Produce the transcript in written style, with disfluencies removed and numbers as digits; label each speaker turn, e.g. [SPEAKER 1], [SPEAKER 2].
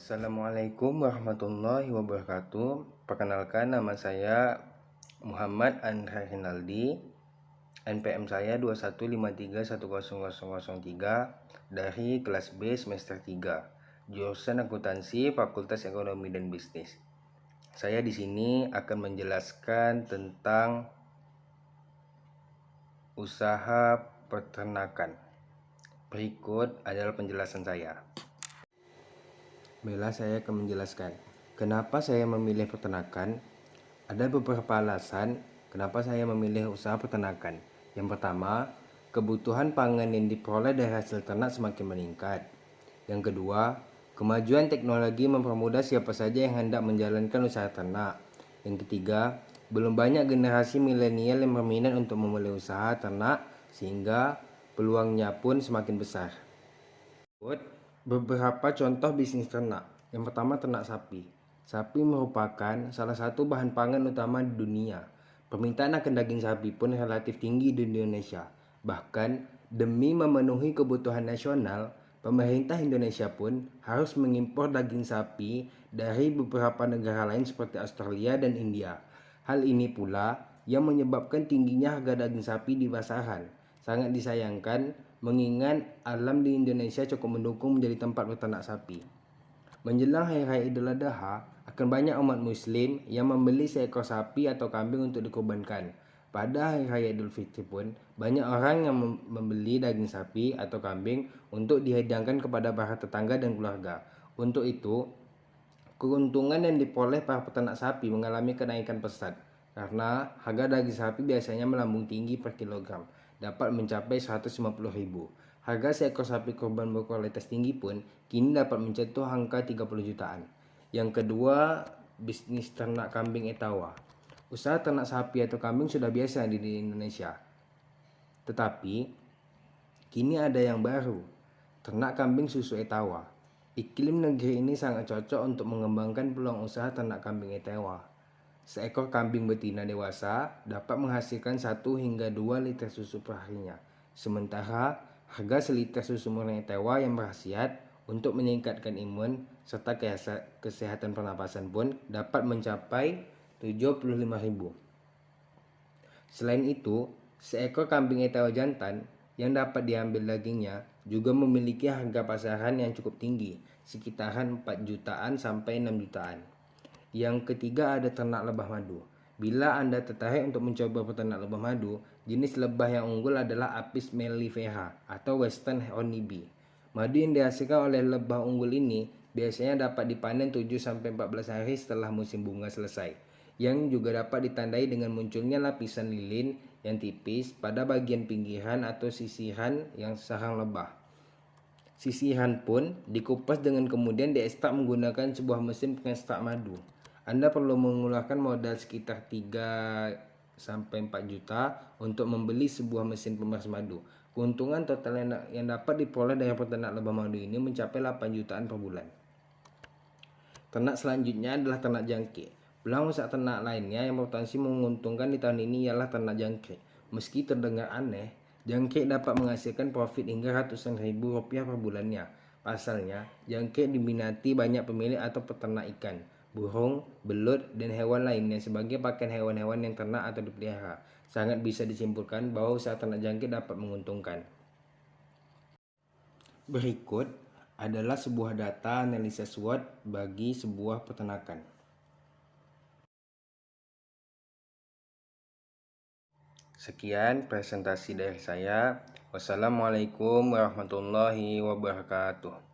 [SPEAKER 1] Assalamualaikum warahmatullahi wabarakatuh. Perkenalkan, nama saya Muhammad Andra Rinaldi. NPM saya 21531003 dari kelas B semester 3, jurusan akuntansi Fakultas Ekonomi dan Bisnis. Saya di sini akan menjelaskan tentang usaha peternakan. Berikut adalah penjelasan saya. Baiklah, saya akan menjelaskan kenapa saya memilih peternakan. Ada beberapa alasan kenapa saya memilih usaha peternakan. Yang pertama, kebutuhan pangan yang diperoleh dari hasil ternak semakin meningkat. Yang kedua, kemajuan teknologi mempermudah siapa saja yang hendak menjalankan usaha ternak. Yang ketiga, belum banyak generasi milenial yang berminat untuk memulai usaha ternak sehingga peluangnya pun semakin besar. Beberapa contoh bisnis ternak. Yang pertama, ternak sapi. Sapi merupakan salah satu bahan pangan utama di dunia. Permintaan akan daging sapi pun relatif tinggi di Indonesia. Bahkan demi memenuhi kebutuhan nasional, pemerintah Indonesia pun harus mengimpor daging sapi dari beberapa negara lain seperti Australia dan India. Hal ini pula yang menyebabkan tingginya harga daging sapi di pasaran. Sangat disayangkan mengingat alam di Indonesia cukup mendukung menjadi tempat peternak sapi. Menjelang Hari Raya Idul Adha, akan banyak umat muslim yang membeli seekor sapi atau kambing untuk dikurbankan. Pada Hari Raya Idul Fitri pun, banyak orang yang membeli daging sapi atau kambing untuk dihidangkan kepada para tetangga dan keluarga. Untuk itu, keuntungan yang diperoleh para peternak sapi mengalami kenaikan pesat karena harga daging sapi biasanya melambung tinggi per kilogram, dapat mencapai 150.000. Harga seekor sapi kurban berkualitas tinggi pun kini dapat menyentuh angka 30 jutaan. Yang kedua, bisnis ternak kambing etawa. Usaha ternak sapi atau kambing sudah biasa di Indonesia. Tetapi kini ada yang baru, ternak kambing susu etawa. Iklim negeri ini sangat cocok untuk mengembangkan peluang usaha ternak kambing etawa. Seekor kambing betina dewasa dapat menghasilkan 1 hingga 2 liter susu per harinya. Sementara harga seliter susu murni etawa yang berkhasiat untuk meningkatkan imun serta kesehatan pernapasan pun dapat mencapai 75.000. Selain itu, seekor kambing etawa jantan yang dapat diambil dagingnya juga memiliki harga pasaran yang cukup tinggi, sekitaran 4 jutaan sampai 6 jutaan. Yang ketiga, ada ternak lebah madu. Bila Anda tertarik untuk mencoba peternak lebah madu, jenis lebah yang unggul adalah Apis mellifera atau Western honeybee. Madu yang dihasilkan oleh lebah unggul ini biasanya dapat dipanen 7-14 hari setelah musim bunga selesai, yang juga dapat ditandai dengan munculnya lapisan lilin yang tipis pada bagian pinggiran atau sisiran yang sarang lebah. Sisiran pun dikupas dengan kemudian diekstrak menggunakan sebuah mesin pengekstrak madu. Anda perlu mengeluarkan modal sekitar 3-4 juta untuk membeli sebuah mesin pemeras madu. Keuntungan total yang dapat diperoleh dari peternak lebah madu ini mencapai 8 jutaan per bulan. Ternak selanjutnya adalah ternak jangkrik. Peluang usaha ternak lainnya yang berpotensi menguntungkan di tahun ini ialah ternak jangkrik. Meski terdengar aneh, jangkrik dapat menghasilkan profit hingga ratusan ribu rupiah per bulannya. Pasalnya, jangkrik diminati banyak pemilik atau peternak ikan, burung, belut, dan hewan lainnya sebagai pakan hewan-hewan yang ternak atau dipelihara. Sangat bisa disimpulkan bahwa usaha ternak jangkrik dapat menguntungkan. Berikut adalah sebuah data analisa SWOT bagi sebuah peternakan. Sekian presentasi dari saya. Wassalamualaikum warahmatullahi wabarakatuh.